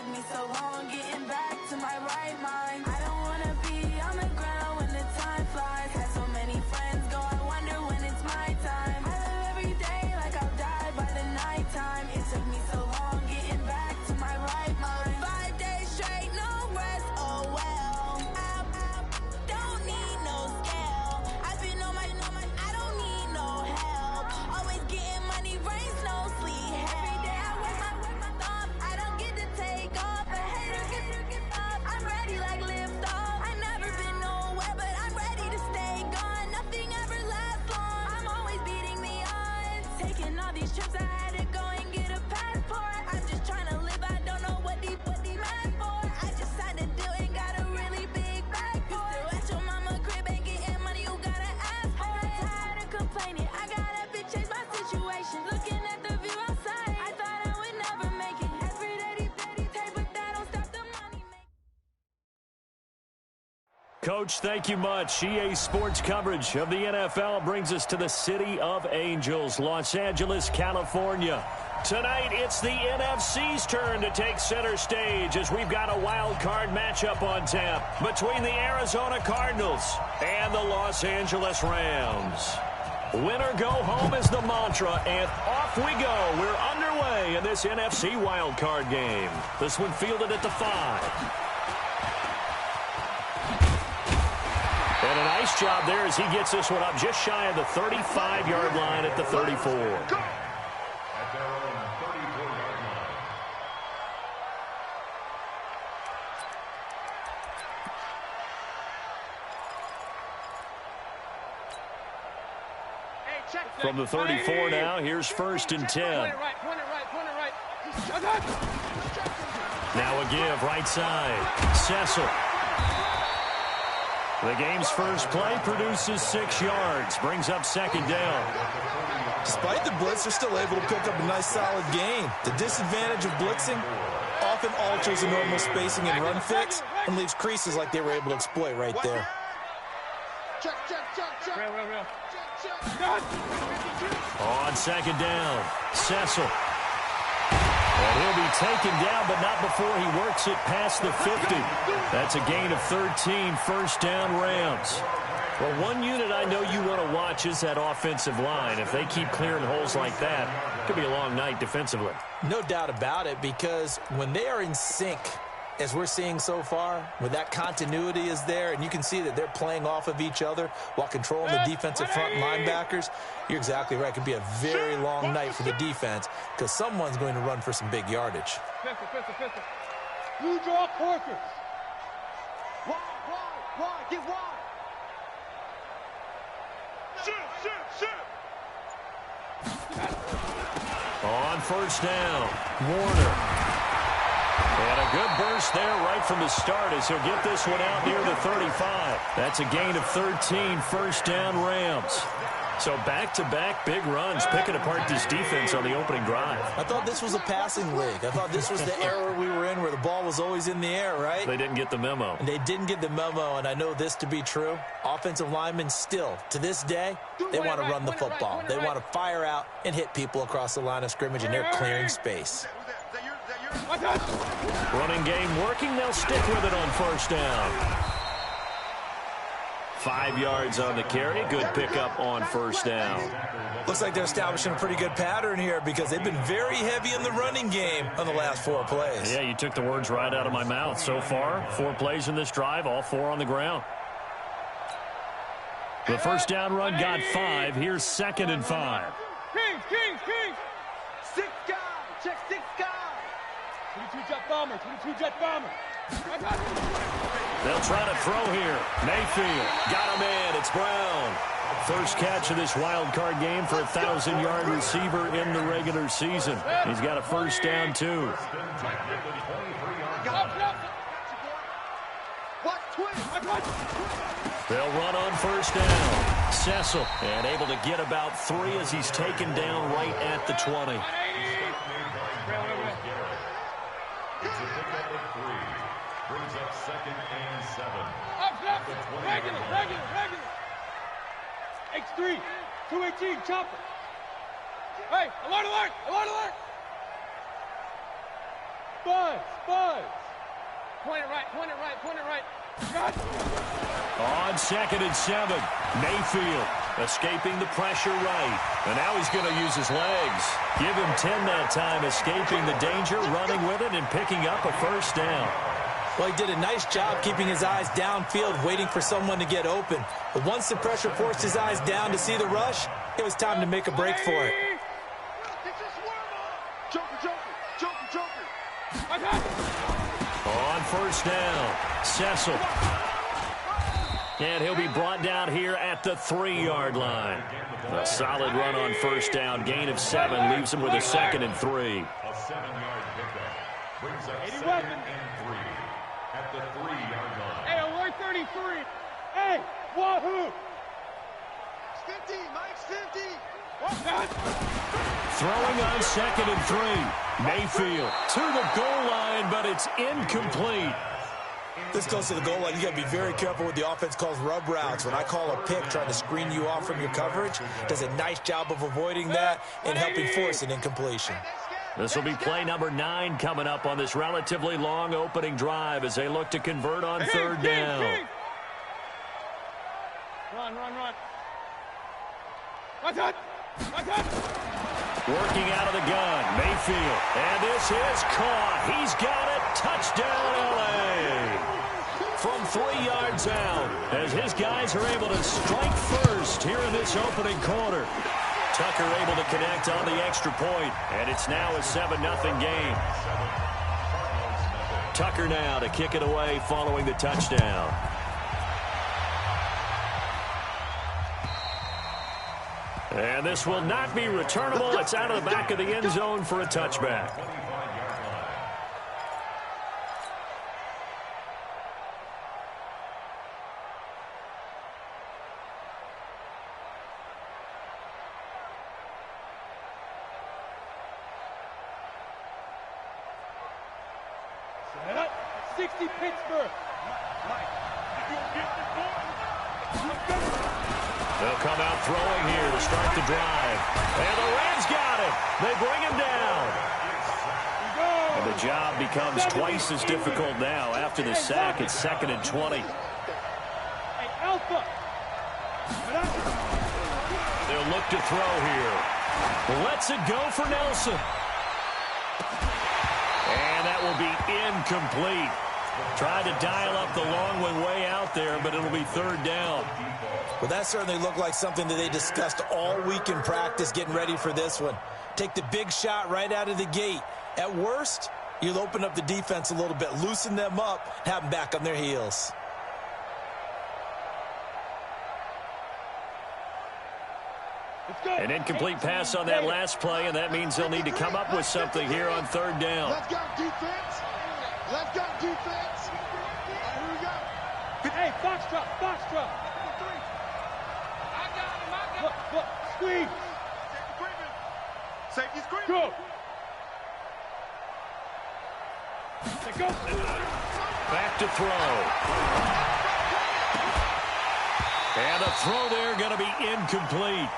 took me so long getting back to my right mind. I don't wanna be on the ground when the time flies. Had so many friends go, I wonder when it's my time. I live every day like I'll die by the nighttime. It took me so long getting back to my right mind. 5 days straight, no rest, oh well. I don't need no scale. I've been on my, I don't need no help. Always getting money, rains, no sleep. Every day I work my thumb. I don't get to take off. A hater get up. I'm ready like lift off. I never been nowhere, but I'm ready to stay gone. Nothing ever lasts long. I'm always beating the odds. Taking all these trips, I had to go and get a passport. I'm just trying to live, I don't know what the mad for. I just signed a deal and got a really big bag for it. You still at your mama crib and getting money, you gotta ask for it. I'm tired of complaining, I gotta big change my situation. Looking at the view outside, I thought I would never make it. Every day, but that don't stop the money making. Coach, thank you much. EA Sports coverage of the NFL brings us to the City of Angels, Los Angeles, California. Tonight, it's the NFC's turn to take center stage as we've got a wild card matchup on tap between the Arizona Cardinals and the Los Angeles Rams. Winner go home is the mantra, and off we go. We're underway in this NFC wild card game. This one fielded at the 5. And a nice job there as he gets this one up just shy of the 35-yard line at the 34. From the 34 now, here's 1st and 10. Now a give, right side. Cecil. The game's first play produces 6 yards, brings up 2nd down. Despite the blitz, they're still able to pick up a nice solid gain. The disadvantage of blitzing often alters the normal spacing and run fix and leaves creases like they were able to exploit right there. On 2nd down, Cecil. And he'll be taken down, but not before he works it past the 50. That's a gain of 13, 1st down Rams. Well, one unit I know you want to watch is that offensive line. If they keep clearing holes like that, it could be a long night defensively. No doubt about it, because when they are in sync, as we're seeing so far, when that continuity is there and you can see that they're playing off of each other while controlling the defensive front linebackers, you're exactly right. It could be a very long night for the defense because someone's going to run for some big yardage. You draw quarters. Wide, get wide. Shoot. On 1st down, Warner. And a good burst there right from the start as he'll get this one out near the 35. That's a gain of 13, 1st down Rams. So back-to-back big runs, picking apart this defense on the opening drive. I thought this was a passing league. I thought this was the era we were in where the ball was always in the air, right? They didn't get the memo. And they didn't get the memo, and I know this to be true. Offensive linemen still, to this day, they want to run the football. They want to fire out and hit people across the line of scrimmage, and they're clearing space. Running game working. They'll stick with it on 1st down. 5 yards on the carry. Good pickup on 1st down. Looks like they're establishing a pretty good pattern here because they've been very heavy in the running game on the last 4 plays. Yeah, you took the words right out of my mouth. So far, 4 plays in this drive, all 4 on the ground. The 1st down run got 5. Here's 2nd and 5. Kings. 6 guys. Check 6 guys. 22 jet bomber. They'll try to throw here. Mayfield got him in. It's Brown. First catch of this wild card game for a 1,000-yard receiver in the regular season. He's got a 1st down, too. They'll run on 1st down. Cecil, and able to get about 3 as he's taken down right at the 20. It's a pickup of 3. Brings up 2nd and 7. Regular. X3, 218, chopper. Hey, alert. Buzz. Point it right. On 2nd and 7, Mayfield escaping the pressure right. And now he's going to use his legs. Give him 10 that time, escaping the danger, running with it, and picking up a first down. Well, he did a nice job keeping his eyes downfield, waiting for someone to get open. But once the pressure forced his eyes down to see the rush, it was time to make a break for it. Joker. On first down, Cecil. And he'll be brought down here at the 3-yard line. A solid run on first down. Gain of 7 leaves him with a 2nd and 3. A 7-yard pickup brings up 2nd and 3 at the 3-yard line. Hey, alert 33. Hey, wahoo. 50, Mike's 50. Throwing on 2nd and 3. Mayfield to the goal line, but it's incomplete. This goes to the goal line. You got to be very careful with the offense calls rub routes. When I call a pick trying to screen you off from your coverage, does a nice job of avoiding that and helping force an incompletion. This will be play number 9 coming up on this relatively long opening drive as they look to convert on 3rd down. Run. Watch out. Working out of the gun, Mayfield. And this is caught. He's got it. Touchdown, L.A. From 3 yards out, as his guys are able to strike first here in this opening quarter. Tucker able to connect on the extra point, and it's now a 7-0 game. Tucker now to kick it away following the touchdown. And this will not be returnable. It's out of the back of the end zone for a touchback. Set up. 60 Pittsburgh. They'll come out throwing here to start the drive. And the Reds got it. They bring him down. And the job becomes twice as difficult now. After the sack, it's 2nd and 20. Hey, Alpha. They'll look to throw here. Lets it go for Nelson. And that will be incomplete. Tried to dial up the long one way out there, but it'll be 3rd down. Well, that certainly looked like something that they discussed all week in practice getting ready for this one. Take the big shot right out of the gate. At worst, you'll open up the defense a little bit, loosen them up, have them back on their heels. An incomplete pass on that last play, and that means they'll need to come up with something here on 3rd down. Let's go, defense. Let's go, defense. Here we go. Hey, Foxtrot. I got him. Look, squeeze. Safety screen. Go. Go. Back to throw. And a throw there going to be incomplete.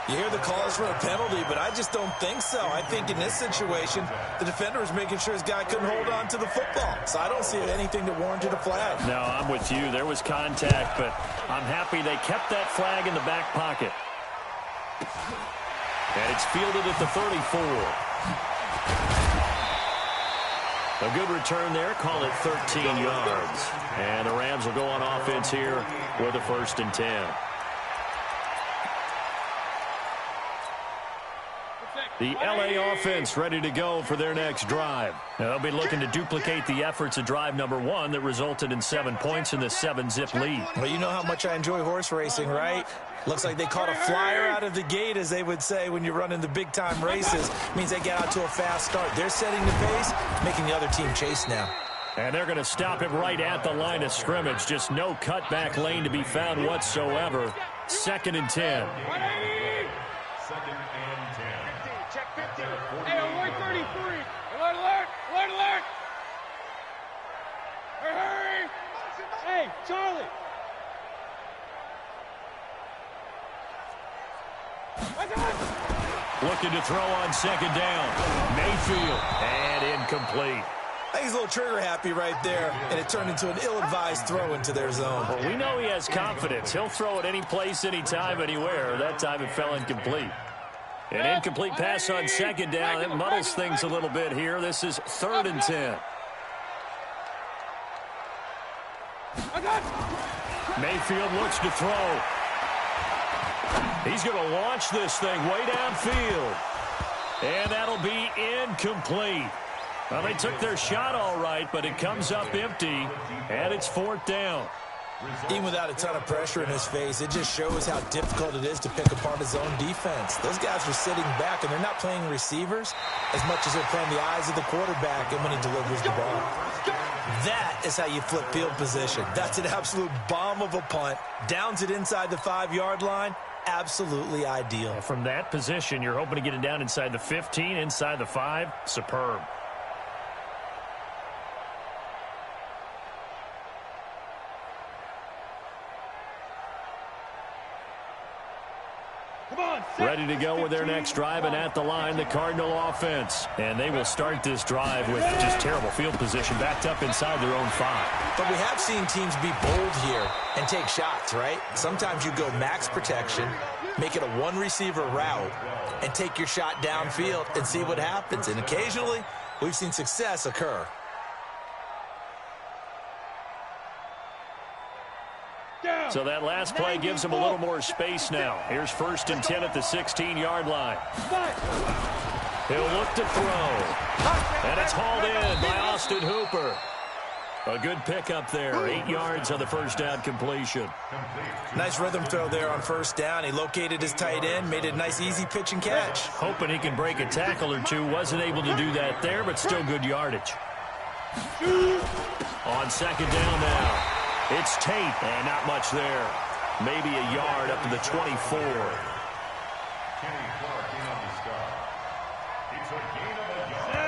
You hear the calls for a penalty, but I just don't think so. I think in this situation, the defender was making sure his guy couldn't hold on to the football. So I don't see anything that warranted a flag. No, I'm with you. There was contact, but I'm happy they kept that flag in the back pocket. And it's fielded at the 34. A good return there. Call it 13 yards. And the Rams will go on offense here with a 1st and 10. The L.A. offense ready to go for their next drive. They'll be looking to duplicate the efforts of drive number 1 that resulted in 7 points in the 7-zip lead. Well, you know how much I enjoy horse racing, right? Looks like they caught a flyer out of the gate, as they would say when you're running the big-time races. Means they get out to a fast start. They're setting the pace, making the other team chase now. And they're going to stop it right at the line of scrimmage. Just no cutback lane to be found whatsoever. 2nd and 10. 2nd and 10. Check 50. Hey, alert 33. Alert. Hurry. Hey, Charlie. Looking to throw on 2nd down. Mayfield. And incomplete. I think he's a little trigger happy right there, and it turned into an ill-advised throw into their zone. Well, we know he has confidence. He'll throw it any place, anytime, anywhere. That time it fell incomplete. An incomplete pass on second down. It muddles things a little bit here. This is 3rd and 10. Mayfield looks to throw. He's going to launch this thing way downfield. And that'll be incomplete. Well, they took their shot all right, but it comes up empty, and it's 4th down. Even without a ton of pressure in his face, it just shows how difficult it is to pick apart his own defense. Those guys are sitting back, and they're not playing receivers as much as they're playing the eyes of the quarterback and when he delivers the ball. That is how you flip field position. That's an absolute bomb of a punt. Downs it inside the 5-yard line. Absolutely ideal. From that position, you're hoping to get it down inside the 15, inside the 5. Superb. Ready to go with their next drive, and at the line, the Cardinal offense. And they will start this drive with just terrible field position, backed up inside their own 5. But we have seen teams be bold here and take shots, right? Sometimes you go max protection, make it a one-receiver route, and take your shot downfield and see what happens. And occasionally, we've seen success occur. So that last play gives him a little more space now. Here's 1st and 10 at the 16-yard line. He'll look to throw. And it's hauled in by Austin Hooper. A good pickup there. 8 yards on the first down completion. Nice rhythm throw there on 1st down. He located his tight end, made it a nice, easy pitch and catch. Hoping he can break a tackle or two. Wasn't able to do that there, but still good yardage. On 2nd down now. It's Tate, and not much there. Maybe a yard up to the 24. Kenny Clark in on the start. It's a gain of a yard.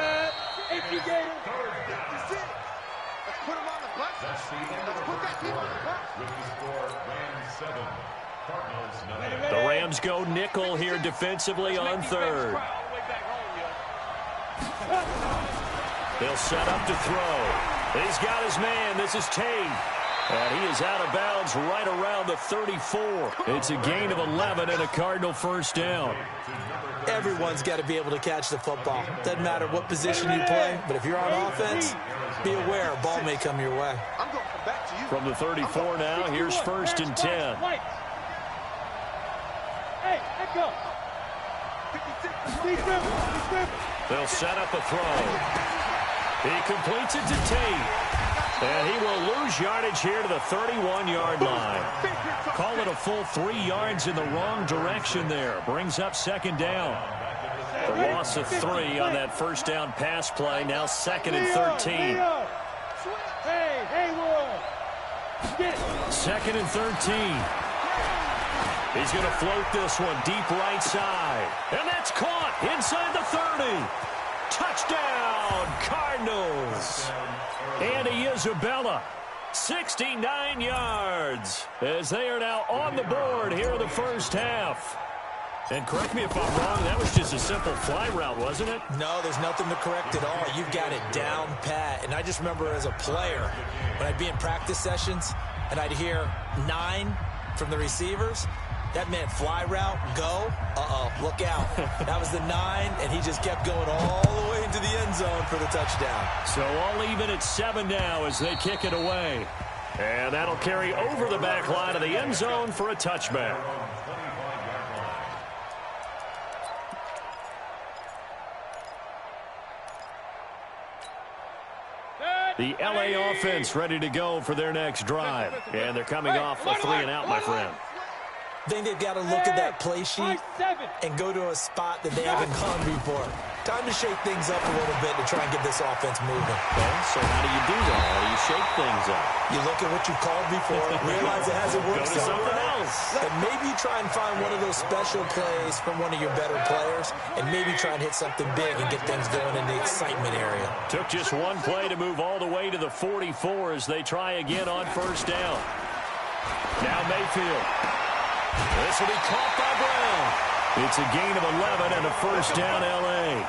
Let's put him on the bus. That's the end of the first quarter. With the score, Rams 7, Cardinals 9. The Rams go nickel here defensively on 3rd. They'll set up to throw. He's got his man. This is Tate. And he is out of bounds right around the 34. It's a gain of 11 and a Cardinal 1st down. Everyone's got to be able to catch the football. Doesn't matter what position you play, but if you're on offense, be aware a ball may come your way. From the 34 now, here's 1st and 10. They'll set up a throw. He completes it to Tate. And he will lose yardage here to the 31-yard line. Call it a full 3 yards in the wrong direction there. Brings up 2nd down. The loss of 3 on that 1st down pass play. Now 2nd and 13. 2nd and 13. He's going to float this one deep right side. And that's caught inside the 30. Touchdown, Cardinals. Andy Isabella, 69 yards, as they are now on the board here in the 1st half. And correct me if I'm wrong, that was just a simple fly route, wasn't it? No, there's nothing to correct at all. You've got it down pat. And I just remember as a player, when I'd be in practice sessions, and I'd hear 9 from the receivers, that meant fly route, go, look out. That was the 9, and he just kept going all the way into the end zone for the touchdown. So all even at 7 now as they kick it away. And that'll carry over the back line of the end zone for a touchback. The LA offense ready to go for their next drive. And they're coming off a 3 and out, my friend. I think they've got to look at that play sheet and go to a spot that they haven't gone before. Time to shake things up a little bit to try and get this offense moving. Okay, so how do you do that? How do you shake things up? You look at what you called before, realize it hasn't worked Go to something else. and maybe try and find one of those special plays from one of your better players, and maybe try and hit something big and get things going in the excitement area. Took just one play to move all the way to the 44 as they try again on 1st down. Now Mayfield. This will be caught by Brown. It's a gain of 11 and a 1st down, L.A.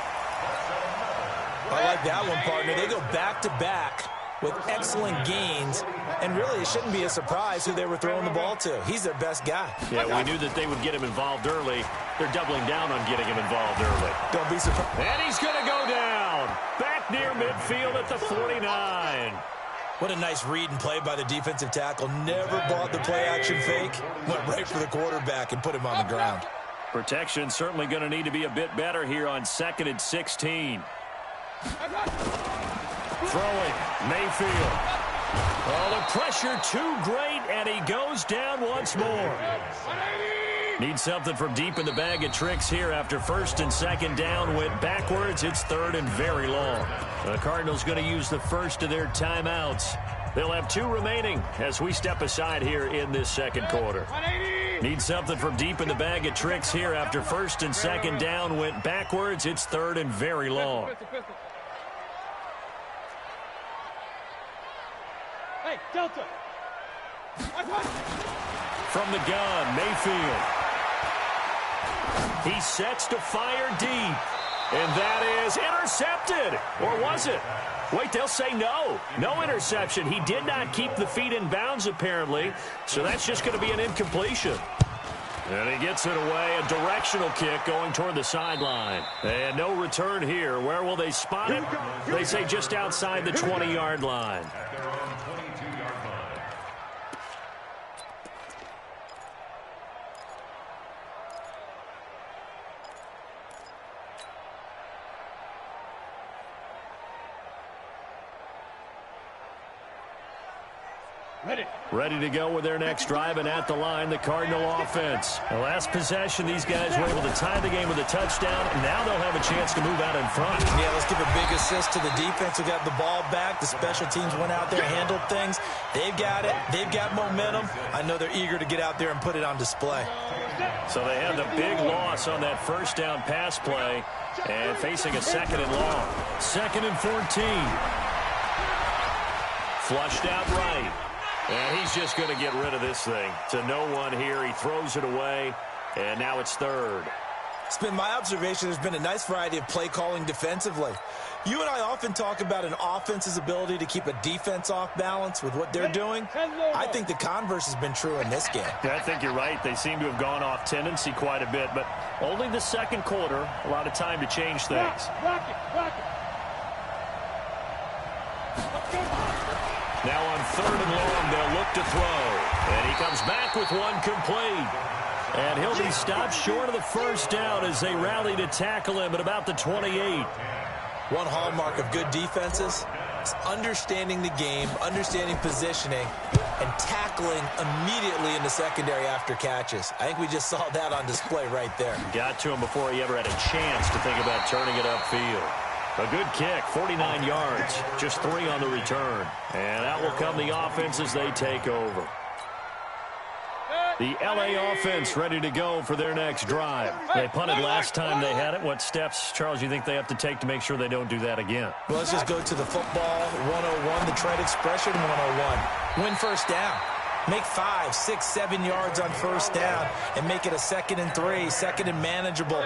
I like that one, partner. They go back-to-back with excellent gains, and really it shouldn't be a surprise who they were throwing the ball to. He's their best guy. Yeah, we knew that they would get him involved early. They're doubling down on getting him involved early. Don't be surprised. And he's going to go down. Back near midfield at the 49. What a nice read and play by the defensive tackle. Never bought the play-action fake. Went right for the quarterback and put him on the ground. Protection certainly going to need to be a bit better here on 2nd and 16. Throwing, Mayfield. Oh, the pressure too great, and he goes down once more. Need something from deep in the bag of tricks here after 1st and 2nd down. Went backwards. It's 3rd and very long. The Cardinals going to use the first of their timeouts. They'll have 2 remaining as we step aside here in this 2nd quarter. Need something from deep in the bag of tricks here after 1st and 2nd down. Went backwards. It's 3rd and very long. Hey, Delta. From the gun, Mayfield. He sets to fire deep. And that is intercepted. Or was it? Wait, they'll say no. No interception. He did not keep the feet in bounds, apparently. So that's just going to be an incompletion. And he gets it away. A directional kick going toward the sideline. And no return here. Where will they spot it? They say just outside the 20-yard line. Ready to go with their next drive, and at the line, the Cardinal offense. The last possession, these guys were able to tie the game with a touchdown, and now they'll have a chance to move out in front. Yeah, let's give a big assist to the defense who got the ball back. The special teams went out there, handled things. They've got it. They've got momentum. I know they're eager to get out there and put it on display. So they had the big loss on that 1st down pass play, and facing a 2nd and long. 2nd and 14. Flushed out right. And he's just going to get rid of this thing. To no one here. He throws it away, and now it's 3rd. It's been my observation there's been a nice variety of play calling defensively. You and I often talk about an offense's ability to keep a defense off balance with what they're doing. I think the converse has been true in this game. Yeah, I think you're right. They seem to have gone off tendency quite a bit, but only the 2nd quarter, a lot of time to change things. Now on 3rd and long, they'll look to throw. And he comes back with one complete. And he'll be stopped short of the 1st down as they rally to tackle him at about the 28. One hallmark of good defenses is understanding the game, understanding positioning, and tackling immediately in the secondary after catches. I think we just saw that on display right there. Got to him before he ever had a chance to think about turning it upfield. A good kick, 49 yards, just 3 on the return. And out will come the offense as they take over. The LA offense ready to go for their next drive. They punted last time they had it. What steps, Charles, you think they have to take to make sure they don't do that again? Well, let's just go to the football 101, the trade expression 101. Win 1st down. Make 5, 6, 7 yards on 1st down and make it a 2nd and 3, 2nd and manageable.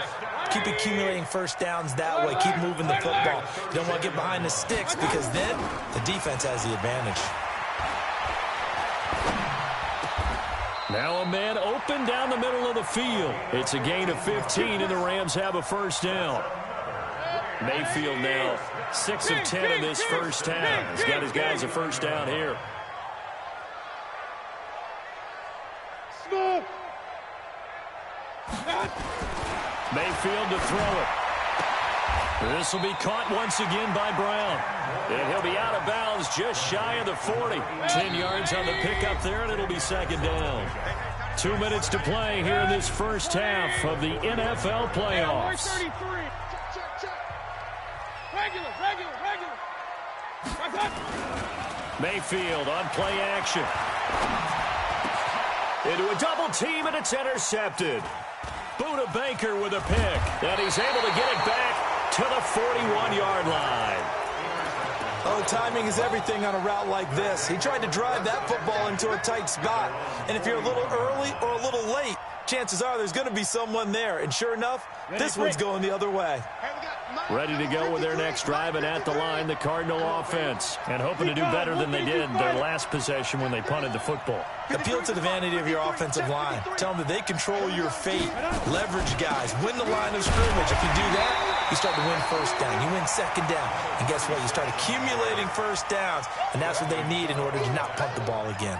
Keep accumulating 1st downs that way. Keep moving the football. You don't want to get behind the sticks because then the defense has the advantage. Now a man open down the middle of the field. It's a gain of 15, and the Rams have a 1st down. Mayfield now 6 of 10 in this 1st half. He's got his guys a 1st down here. Mayfield to throw it. This will be caught once again by Brown. And he'll be out of bounds just shy of the 40. 10 yards on the pickup there, and it'll be 2nd down. 2 minutes to play here in this 1st half of the NFL playoffs. Mayfield on play action. Into a double team, and it's intercepted. Buda Baker with a pick, and he's able to get it back to the 41-yard line. Oh, timing is everything on a route like this. He tried to drive that football into a tight spot, and if you're a little early or a little late, chances are there's going to be someone there, and sure enough, this one's going the other way. Hey, we got ready to go with their next drive, and at the line, the Cardinal offense. And hoping to do better than they did their last possession when they punted the football. Appeal to the vanity of your offensive line. Tell them that they control your fate. Leverage guys. Win the line of scrimmage. If you do that, you start to win first down. You win second down. And guess what? You start accumulating first downs. And that's what they need in order to not punt the ball again.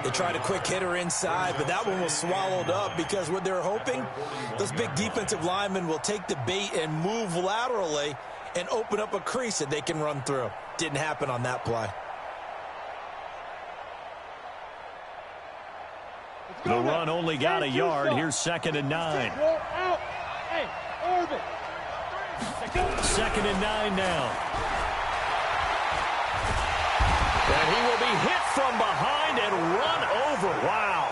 They tried a quick hitter inside, but that one was swallowed up because what they're hoping, those big defensive linemen will take the bait and move laterally and open up a crease that they can run through. Didn't happen on that play. The run only got a yard. Here's 2nd and 9. Second and 9 now. And he will be hit from behind and run over. Wow.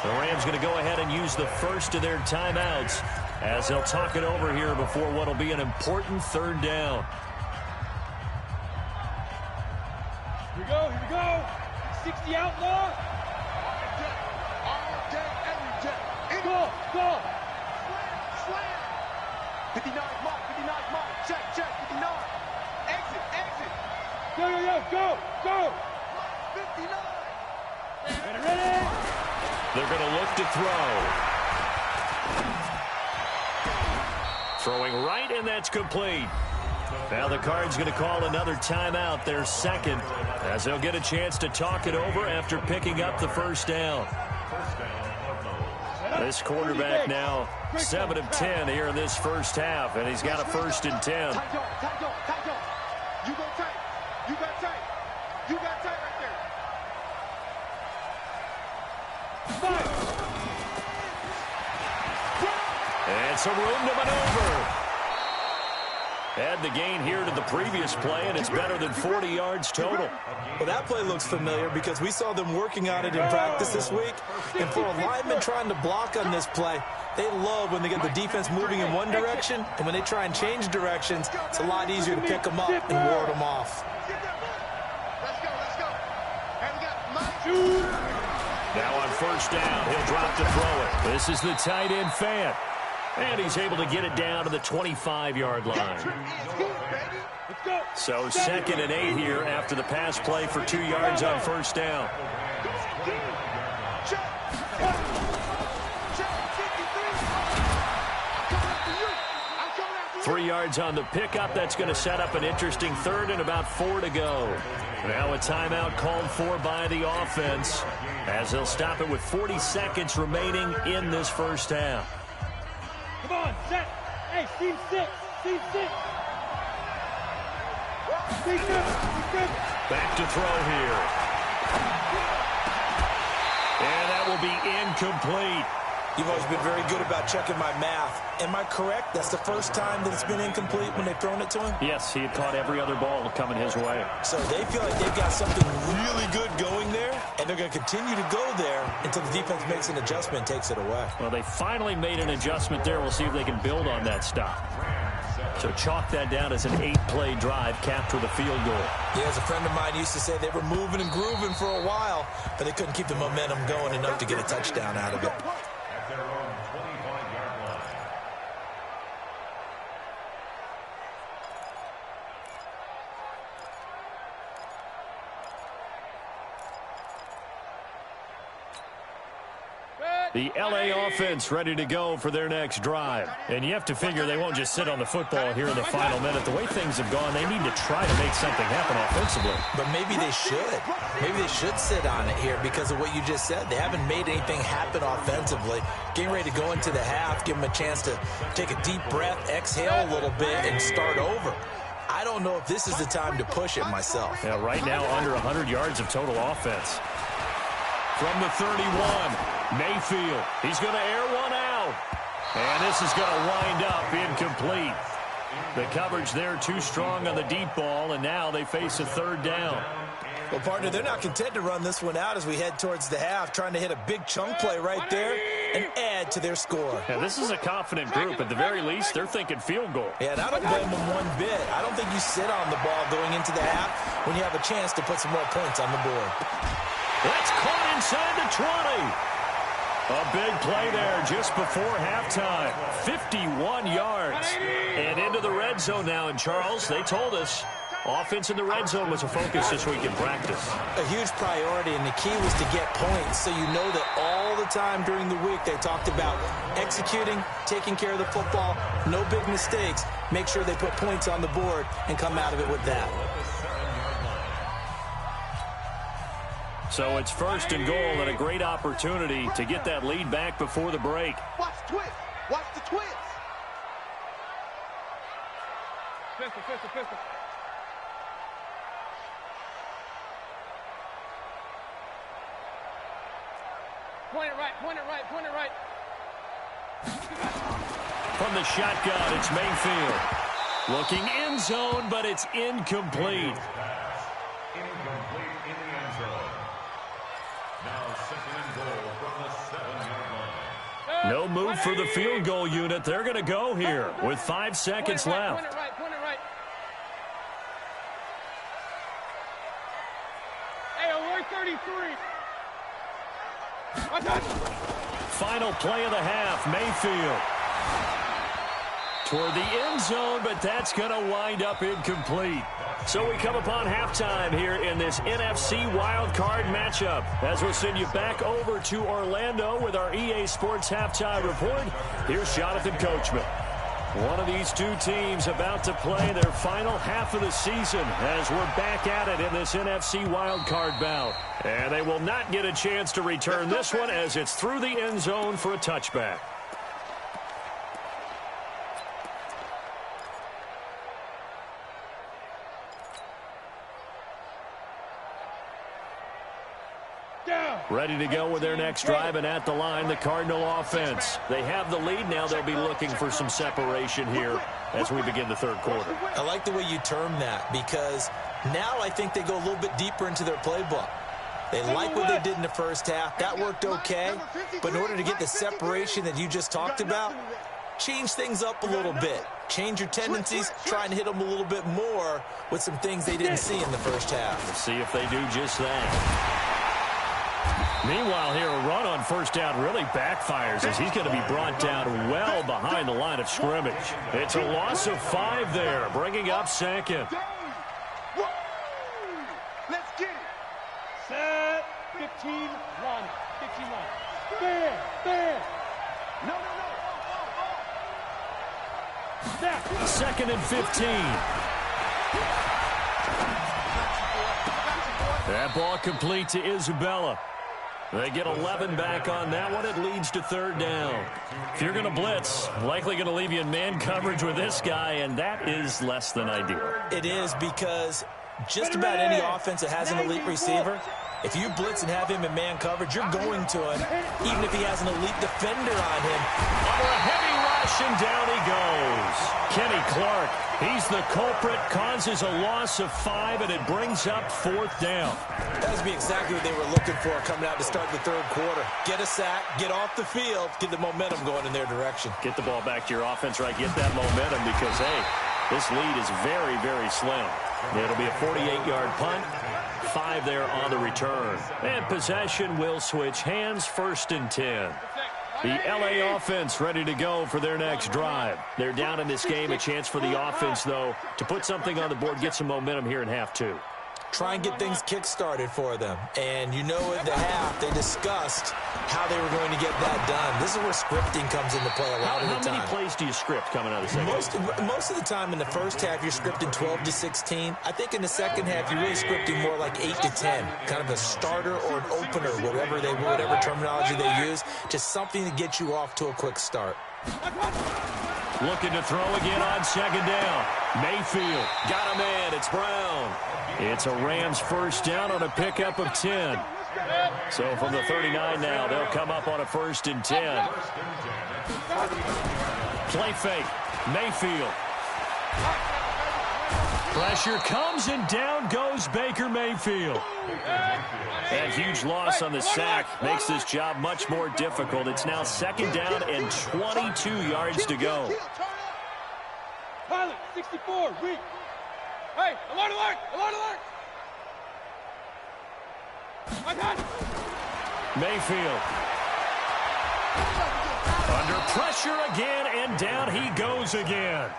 The Rams going to go ahead and use the first of their timeouts as they'll talk it over here before what will be an important 3rd down. Here we go, here we go. 60 outlaw. All day, every day. Go, go. Slam. 59 mark, 59 mark. Check, 59. Exit, exit. Yo, yo, yo, go, go. 59. Ready. They're going to look to throw. Throwing right, and that's complete. Now the Cards going to call another timeout, their second, as they'll get a chance to talk it over after picking up the first down. This quarterback now 7 of 10 here in this first half, and he's got a 1st and 10. You go tight. You got tight. You got tight right there. And some room to maneuver. Add the gain here to the previous play, and it's better than 40 yards total. Well, that play looks familiar because we saw them working on it in practice this week. And for a lineman trying to block on this play, they love when they get the defense moving in one direction, and when they try and change directions, it's a lot easier to pick them up and ward them off. Let's go, let's go. And we got Mike. Now on 1st down, he'll drop to throw it. This is the tight end Fant. And he's able to get it down to the 25-yard line. So 2nd and 8 here after the pass play for 2 yards on 1st down. 3 yards on the pickup. That's going to set up an interesting 3rd and about 4 to go. Now a timeout called for by the offense as they'll stop it with 40 seconds remaining in this first half. Come on, set. Hey, team 6. Team 6. Back to throw here. And that will be incomplete. You've always been very good about checking my math. Am I correct? That's the first time that it's been incomplete when they've thrown it to him? Yes, he had caught every other ball coming his way. So they feel like they've got something really good going there, and they're going to continue to go there until the defense makes an adjustment and takes it away. Well, they finally made an adjustment there. We'll see if they can build on that stop. So chalk that down as an 8-play drive capped with a field goal. Yeah, as a friend of mine used to say, they were moving and grooving for a while, but they couldn't keep the momentum going enough to get a touchdown out of it. At their own 25-yard line. The LA offense ready to go for their next drive. And you have to figure they won't just sit on the football here in the final minute. The way things have gone, they need to try to make something happen offensively. But maybe they should. Maybe they should sit on it here because of what you just said. They haven't made anything happen offensively. Getting ready to go into the half, give them a chance to take a deep breath, exhale a little bit, and start over. I don't know if this is the time to push it myself. Yeah, right now under 100 yards of total offense. From the 31, Mayfield. He's going to air one out. And this is going to wind up incomplete. The coverage there too strong on the deep ball, and now they face a 3rd down. Well, partner, they're not content to run this one out as we head towards the half, trying to hit a big chunk play right there and add to their score. Yeah, this is a confident group. At the very least, they're thinking field goal. Yeah, and I don't blame them one bit. I don't think you sit on the ball going into the half when you have a chance to put some more points on the board. That's caught inside the 20. A big play there just before halftime. 51 yards. And into the red zone now. And, Charles, they told us offense in the red zone was a focus this week in practice. A huge priority, and the key was to get points. So you know that all the time during the week they talked about executing, taking care of the football, no big mistakes. Make sure they put points on the board and come out of it with that. So it's 1st and goal and a great opportunity to get that lead back before the break. Watch the twist. Watch the twist. Pistol, pistol, pistol. Point it right, point it right, point it right. From the shotgun, it's Mayfield. Looking end zone, but it's incomplete. Incomplete in the end zone. Now 2nd and goal from the 7-yard line. No move for the field goal unit. They're going to go here with 5 seconds left. Point it right, point it right. Hey, alert 33. Final play of the half, Mayfield. Toward the end zone, but that's going to wind up incomplete. So we come upon halftime here in this NFC wildcard matchup. As we'll send you back over to Orlando with our EA Sports Halftime Report, here's Jonathan Coachman. One of these two teams about to play their final half of the season as we're back at it in this NFC wildcard bout. And they will not get a chance to return this one as it's through the end zone for a touchback. Ready to go with their next drive, and at the line, the Cardinal offense. They have the lead now. They'll be looking for some separation here as we begin the third quarter. I like the way you term that, because now I think they go a little bit deeper into their playbook. They like what they did in the first half. That worked okay. But in order to get the separation that you just talked about, change things up a little bit. Change your tendencies, try and hit them a little bit more with some things they didn't see in the first half. We'll see if they do just that. Meanwhile, here, a run on first down really backfires as he's going to be brought down well behind the line of scrimmage. It's a loss of 5 there, bringing up 2nd. Let's get it. Set. 15, run. 15, run. There. No. Snap. 2nd and 15. That ball complete to Isabella. They get 11 back on that one. It leads to 3rd down. If you're going to blitz, likely going to leave you in man coverage with this guy, and that is less than ideal. It is, because just about any offense that has an elite receiver, if you blitz and have him in man coverage, you're going to him, even if he has an elite defender on him. Under a heavy rush, and down he goes. Kenny Clark, he's the culprit, causes a loss of 5, and it brings up 4th down. That would be exactly what they were looking for coming out to start the third quarter. Get a sack, get off the field, get the momentum going in their direction. Get the ball back to your offense, right? Get that momentum because, hey, this lead is very, very slim. It'll be a 48-yard punt. 5 there on the return. And possession will switch hands, 1st and 10. The LA offense ready to go for their next drive. They're down in this game. A chance for the offense, though, to put something on the board, get some momentum here in half 2. Try and get things kick-started for them. And you know at the half, they discussed how they were going to get that done. This is where scripting comes into play a lot of the time. How many plays do you script coming out of the second? Most of the time in the first half, you're scripting 12 to 16. I think in the second half, you're really scripting more like 8 to 10. Kind of a starter or an opener, whatever terminology they use. Just something to get you off to a quick start. Looking to throw again on 2nd down. Mayfield got him in. It's Brown. It's a Rams 1st down on a pickup of 10. So from the 39 now, they'll come up on a 1st and 10. Play fake. Mayfield. Pressure comes, and down goes Baker Mayfield. That huge loss on the sack makes this job much more difficult. It's now 2nd down and 22 yards to go. Pilot, 64, weak. Hey, alert, alert, alert, alert. Mayfield. Under pressure again, and down he goes again.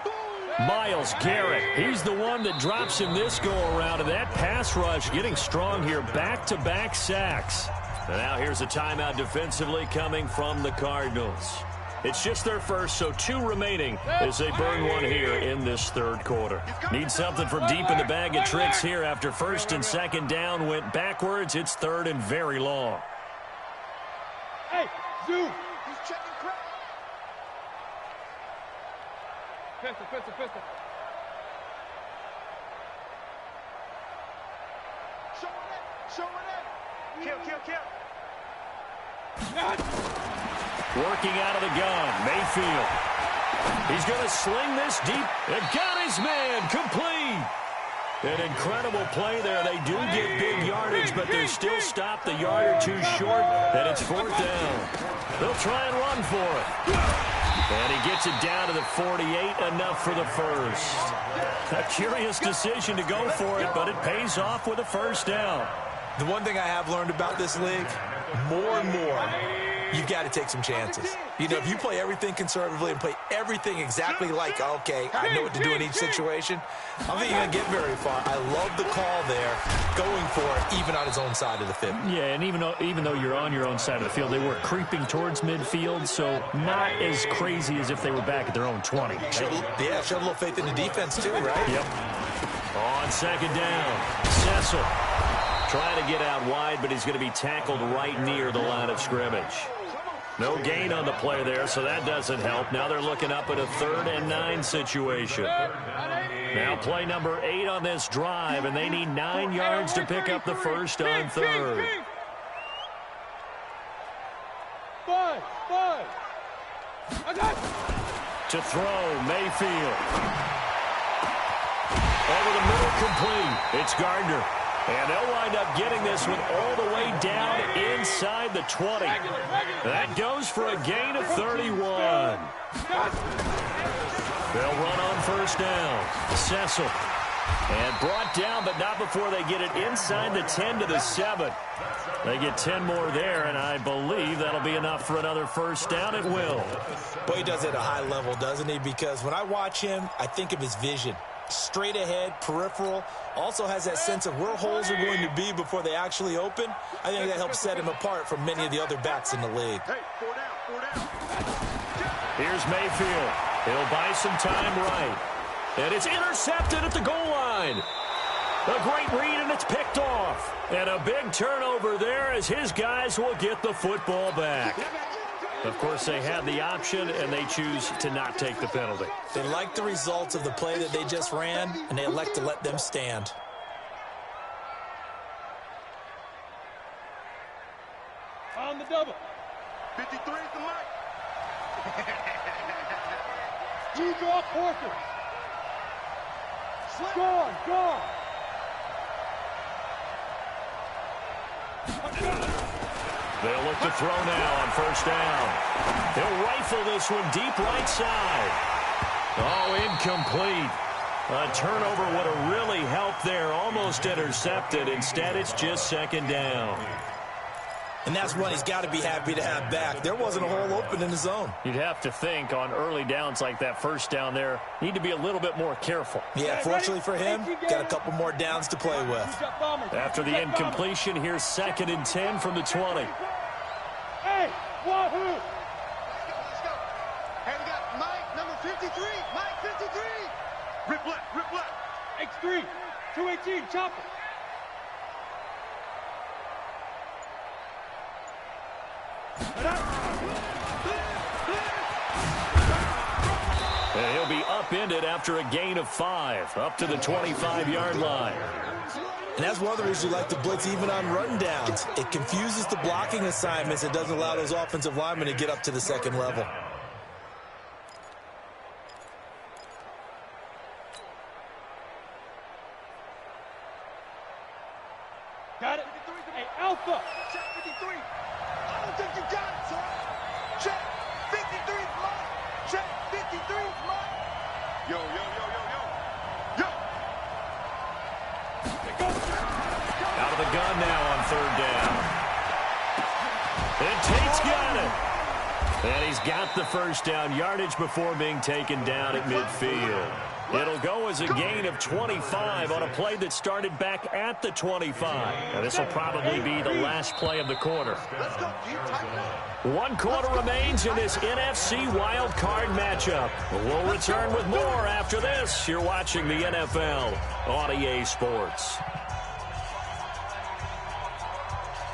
Myles Garrett, he's the one that drops him this go-around, and that pass rush getting strong here, back-to-back sacks. And now here's a timeout defensively coming from the Cardinals. It's just their first, so 2 remaining as they burn one here in this third quarter. Need something from deep in the bag of tricks here after first and second down went backwards. It's third and very long. Hey, Zoo. He's checking crowd. Pistol. Showing it. Kill. Working out of the gun, Mayfield. He's going to sling this deep. And got his man complete. An incredible play there. They do get big yardage, but they're still stopped a yard or 2 short, and it's 4th down. They'll try and run for it. And he gets it down to the 48, enough for the first. A curious decision to go for it, but it pays off with a first down. The one thing I have learned about this league, more and more, you've got to take some chances. You know, if you play everything conservatively and play everything exactly like, okay, I know what to do in each situation, I don't think you're going to get very far. I love the call there, going for it, even on his own side of the field. Yeah, and even though you're on your own side of the field, they were creeping towards midfield, so not as crazy as if they were back at their own 20. Showed a little faith in the defense too, right? Yep. On second down, Cecil trying to get out wide, but he's going to be tackled right near the line of scrimmage. No gain on the play there, so that doesn't help. Now they're looking up at a 3rd and 9 situation. Now play number 8 on this drive, and they need 9 yards to pick up the first on 3rd. 5. To throw, Mayfield. Over the middle, complete. It's Gardner. And they'll wind up getting this one all the way down inside the 20. That goes for a gain of 31. They'll run on first down. Cecil. And brought down, but not before they get it inside the 10 to the 7. They get 10 more there, and I believe that'll be enough for another first down. It will. Boy, he does it at a high level, doesn't he? Because when I watch him, I think of his vision. Straight ahead, peripheral, also has that sense of where holes are going to be before they actually open. I think that helps set him apart from many of the other backs in the league. Hey, 4 down. Here's Mayfield. He'll buy some time right. And it's intercepted at the goal line. A great read, and it's picked off. And a big turnover there as his guys will get the football back. Of course, they had the option, and they choose to not take the penalty. They like the results of the play that they just ran, and they elect to let them stand. On the double. 53 is the mark. You draw Porter. Gone. They'll look to throw now on first down. They'll rifle this one deep right side. Oh, incomplete. A turnover would have really helped there. Almost intercepted. Instead, it's just second down. And that's one he's got to be happy to have back. There wasn't a hole open in the zone. You'd have to think on early downs like that first down there, need to be a little bit more careful. Yeah, fortunately for him, got a couple more downs to play with. After the incompletion, here's 2nd and 10 from the 20. Hey, wahoo! Let's go. Hey, we got Mike, number 53. Mike, 53. Rip left. X3, 218, chopper. And he'll be upended after a gain of 5, up to the 25-yard line. And that's one of the reasons we like to blitz even on run downs. It confuses the blocking assignments. It doesn't allow those offensive linemen to get up to the second level. Got it. Hey, Alpha. Check 53. I don't think you got it, sir. Check 53 is mine. Check 53 is mine. Yo. Out of the gun now on third down. And Tate's got it. And he's got the first down, yardage before being taken down at midfield. It'll go as a gain of 25 on a play that started back at the 25. Now, this will probably be the last play of the quarter. One quarter remains in this NFC Wild Card matchup. We'll return with more after this. You're watching the NFL on EA Sports.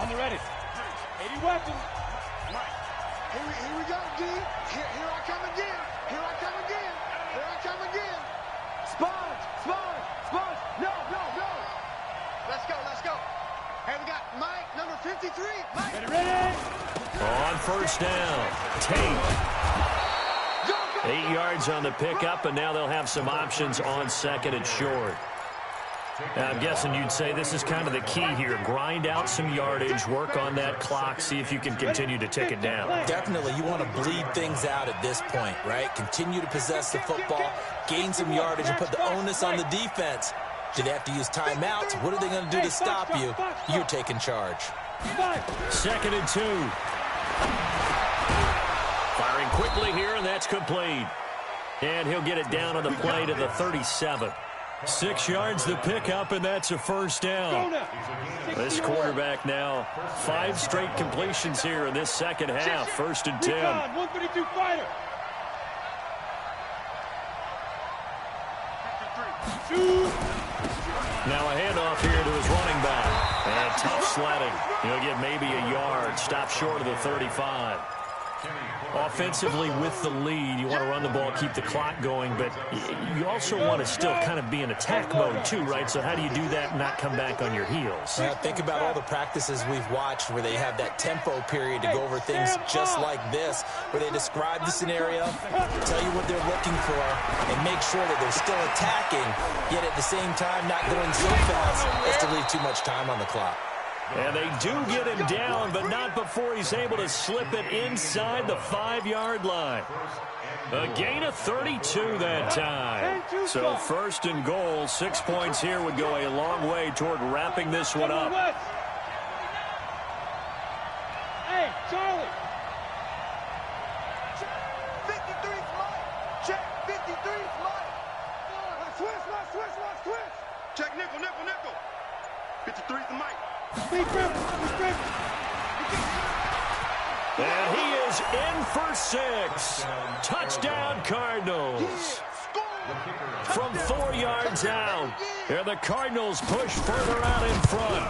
On the ready. 80 weapons. Here we go, D. Here I come again. Here I come again. Here I come again. Sponge. No. Let's go. Hey, we got Mike, number 53. Mike. Ready. On first down, Tate. 8 yards on the pickup, and now they'll have some options on second and short. Now, I'm guessing you'd say this is kind of the key here. Grind out some yardage, work on that clock, see if you can continue to tick it down. Definitely, you want to bleed things out at this point, right? Continue to possess the football, gain some yardage, and put the onus on the defense. Do they have to use timeouts? What are they going to do to stop you? You're taking charge. 2nd and 2. Firing quickly here, and that's complete. And he'll get it down on the play to the 37. 6 yards the pickup, and that's a first down. This quarterback now, 5 straight completions here in this second half. 1st and 10. 132 fighter. Now a handoff here to his running back. And tough sledding. He'll get maybe a yard. Stop short of the 35. Offensively with the lead, you want to run the ball, keep the clock going, but you also want to still kind of be in attack mode too, right? So how do you do that and not come back on your heels? Yeah, think about all the practices we've watched where they have that tempo period to go over things just like this, where they describe the scenario, tell you what they're looking for, and make sure that they're still attacking, yet at the same time not going so fast as to leave too much time on the clock. And they do get him down, but not before he's able to slip it inside the 5-yard line. A gain of 32 that time. So 1st and goal, 6 points here would go a long way toward wrapping this one up. Hey, Charlie. 53's Mike. Check. 53's Mike. Switch. Check nickel. 53's Mike. And he is in for 6. Touchdown, Cardinals. From 4 yards out. And the Cardinals push further out in front.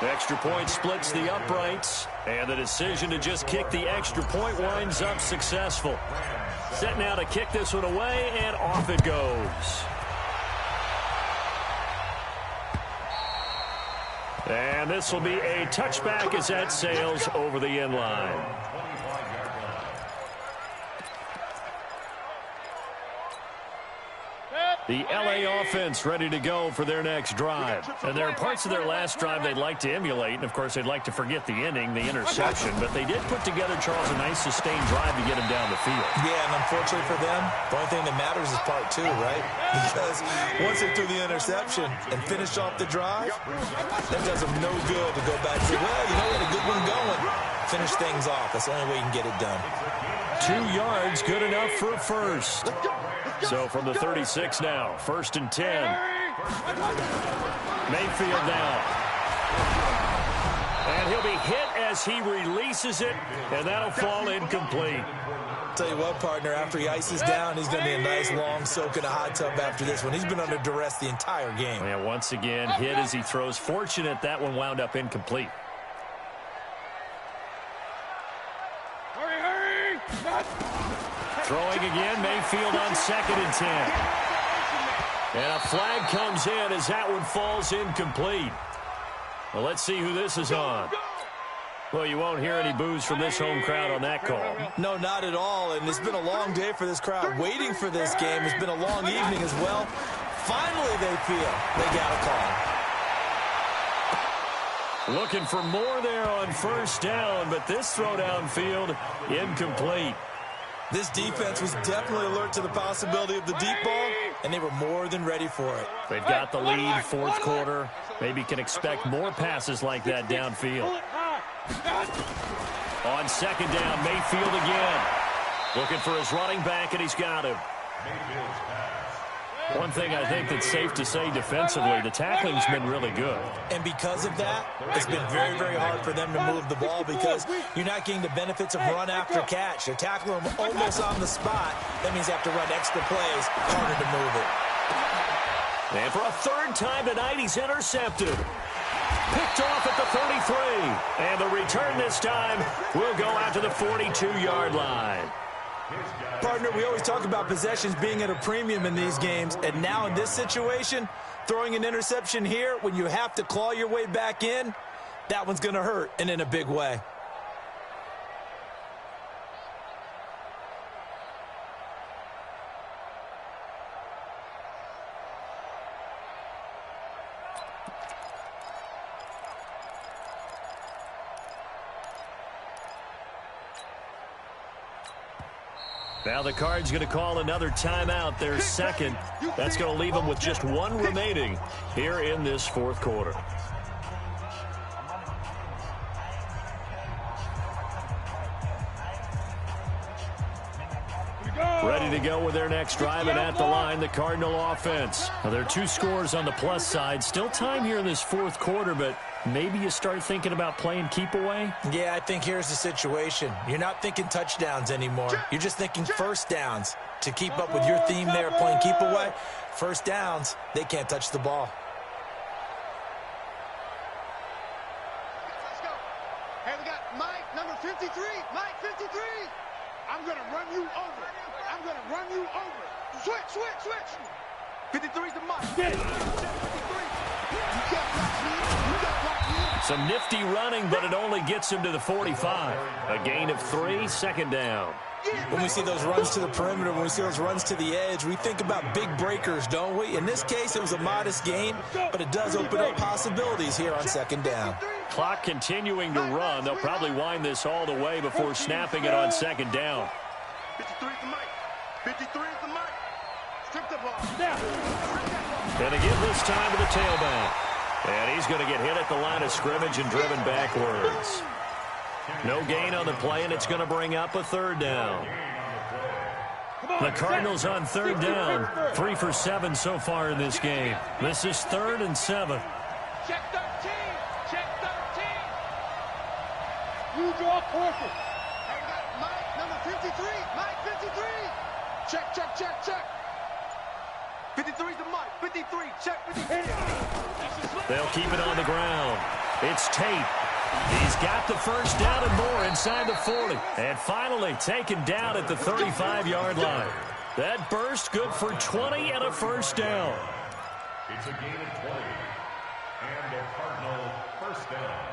The extra point splits the uprights. And the decision to just kick the extra point winds up successful. Set now to kick this one away, and off it goes. And this will be a touchback as that sails over the end line. The LA offense ready to go for their next drive. And there are parts of their last drive they'd like to emulate. And, of course, they'd like to forget the inning, the interception. But they did put together, Charles, a nice sustained drive to get him down the field. Yeah, and unfortunately for them, the only thing that matters is part 2, right? Because once they threw the interception and finished off the drive, that does them no good to go back and say, well, you know what, a good one going. Finish things off. That's the only way you can get it done. 2 yards, good enough for a first. So from the 36 now, 1st and 10. Mayfield now. And he'll be hit as he releases it, and that'll fall incomplete. Tell you what, partner, after he ices down, he's going to be a nice long soak in a hot tub after this one. He's been under duress the entire game. Yeah, once again, hit as he throws. Fortunate that one wound up incomplete. Hurry! Throwing again, Mayfield on 2nd and 10. And a flag comes in as that one falls incomplete. Well, let's see who this is on. Well, you won't hear any boos from this home crowd on that call. No, not at all, and it's been a long day for this crowd waiting for this game. It's been a long evening as well. Finally, they feel they got a call. Looking for more there on 1st down, but this throw downfield, incomplete. This defense was definitely alert to the possibility of the deep ball, and they were more than ready for it. They've got the lead, 4th quarter. Maybe can expect more passes like that downfield. On second down, Mayfield again. Looking for his running back, and he's got him. One thing I think that's safe to say defensively, the tackling's been really good. And because of that, it's been very, very hard for them to move the ball because you're not getting the benefits of run after catch. They're tackling them almost on the spot. That means they have to run extra plays, harder to move it. And for a third time tonight, he's intercepted. Picked off at the 33. And the return this time will go out to the 42-yard line. Partner, we always talk about possessions being at a premium in these games, and now in this situation, throwing an interception here when you have to claw your way back in, that one's going to hurt, and in a big way. Now the Cards going to call another timeout, their second. That's going to leave them with just one remaining here in this fourth quarter. Ready to go with their next drive, and at the line, the Cardinal offense. Now, there are 2 scores on the plus side. Still time here in this fourth quarter, but maybe you start thinking about playing keep away? Yeah, I think here's the situation. You're not thinking touchdowns anymore. You're just thinking first downs. To keep up with your theme there, playing keep away, first downs, they can't touch the ball. Let's go. Hey, we got Mike, number 53. Mike, 53. I'm going to run you over. I'm going to run you over. Switch, switch, switch. 53's the Mike. 53. You can't block me. You can't block me. Some nifty running, but it only gets him to the 45. A gain of 3, second down. When we see those runs to the perimeter, when we see those runs to the edge, we think about big breakers, don't we? In this case, it was a modest gain, but it does open up possibilities here on second down. Clock continuing to run. They'll probably wind this all the way before snapping it on second down. 53's the Mike. 53's the Mike. Strip the ball. Gonna give this time to the tailback. And he's going to get hit at the line of scrimmage and driven backwards. No gain on the play, and it's going to bring up a third down. The Cardinals on third down. 3 for 7 so far in this game. This is 3rd and 7. Check 13. Check 13. Use your courses. Hey, we got Mike, number 53. Mike, 53. Check, check, check, check. 53's the Mike. 53. Check 53. They'll keep it on the ground. It's Tate. He's got the first down and more inside the 40. And finally taken down at the 35-yard line. That burst good for 20 and a first down. It's a gain of 20. And a Cardinal first down.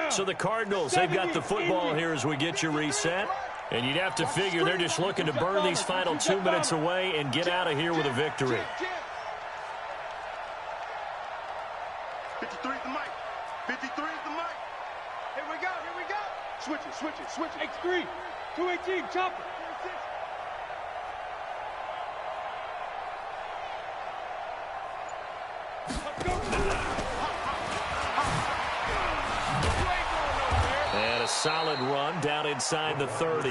So the Cardinals, they've got the football here as we get you reset. And you'd have to figure they're just looking to burn these final 2 minutes away and get out of here with a victory. 53's the Mike. 53's the Mike. Here we go. Here we go. Switch it, switch it, switch it. X3. 218. Chop it. And a solid run down inside the 30.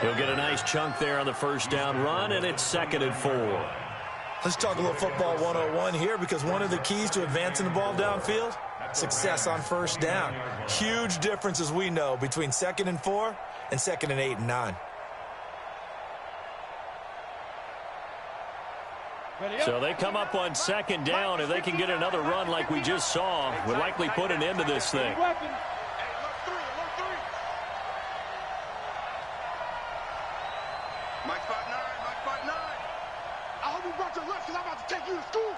He'll get a nice chunk there on the first down run, and it's 2nd and 4. Let's talk a little football 101 here, because one of the keys to advancing the ball downfield, success on first down. Huge difference, as we know, between 2nd and 4 and 2nd and 8 and 9. So they come up on second down. If they can get another run like we just saw, would likely put an end to this thing. Mike 5'9", Mike 5'9". I hope you brought your lunch, because I'm about to take you to school.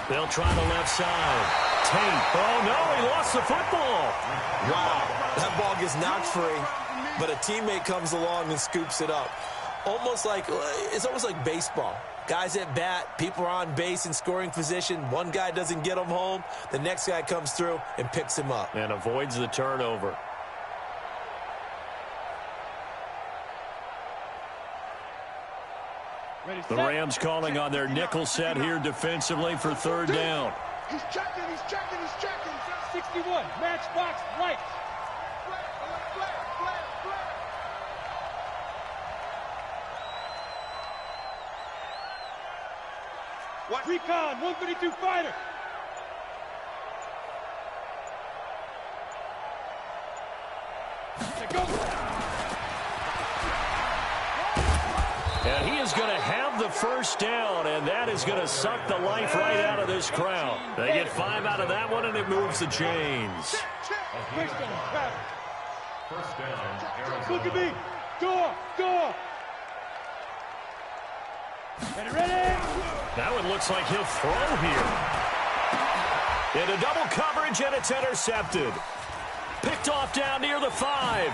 They'll try the left side. Tate. Oh, no, he lost the football. Wow, that ball gets knocked free, but a teammate comes along and scoops it up. It's almost like baseball. Guys at bat, people are on base in scoring position. One guy doesn't get him home. The next guy comes through and picks him up. And avoids the turnover. The Rams calling on their nickel set here defensively for third down. He's checking, he's checking, he's checking. 61, matchbox, lights. What? Recon, 132 fighter. And he is going to have the first down, and that is going to suck the life right out of this crowd. They get 5 out of that one, and it moves the chains. First down, Arizona. Look at me. Door, door. Ready? That one looks like he'll throw here. Into double coverage, and it's intercepted. Picked off down near the 5.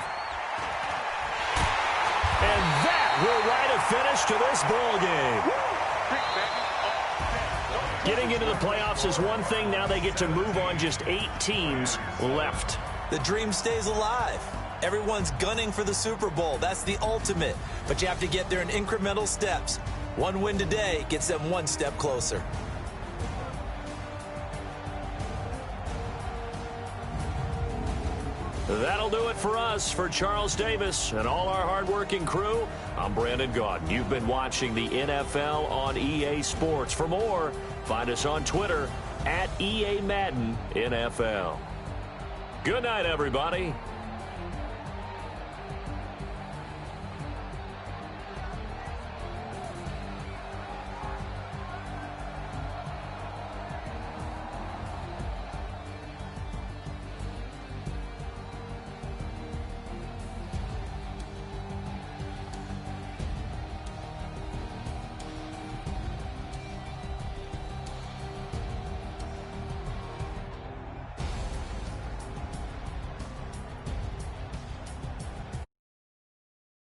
And that will write a finish to this ball game. Getting into the playoffs is one thing. Now they get to move on. Just 8 teams left. The dream stays alive. Everyone's gunning for the Super Bowl. That's the ultimate. But you have to get there in incremental steps. One win today gets them one step closer. That'll do it for us. For Charles Davis and all our hardworking crew, I'm Brandon Gaudin. You've been watching the NFL on EA Sports. For more, find us on Twitter @EA Madden NFL. Good night, everybody.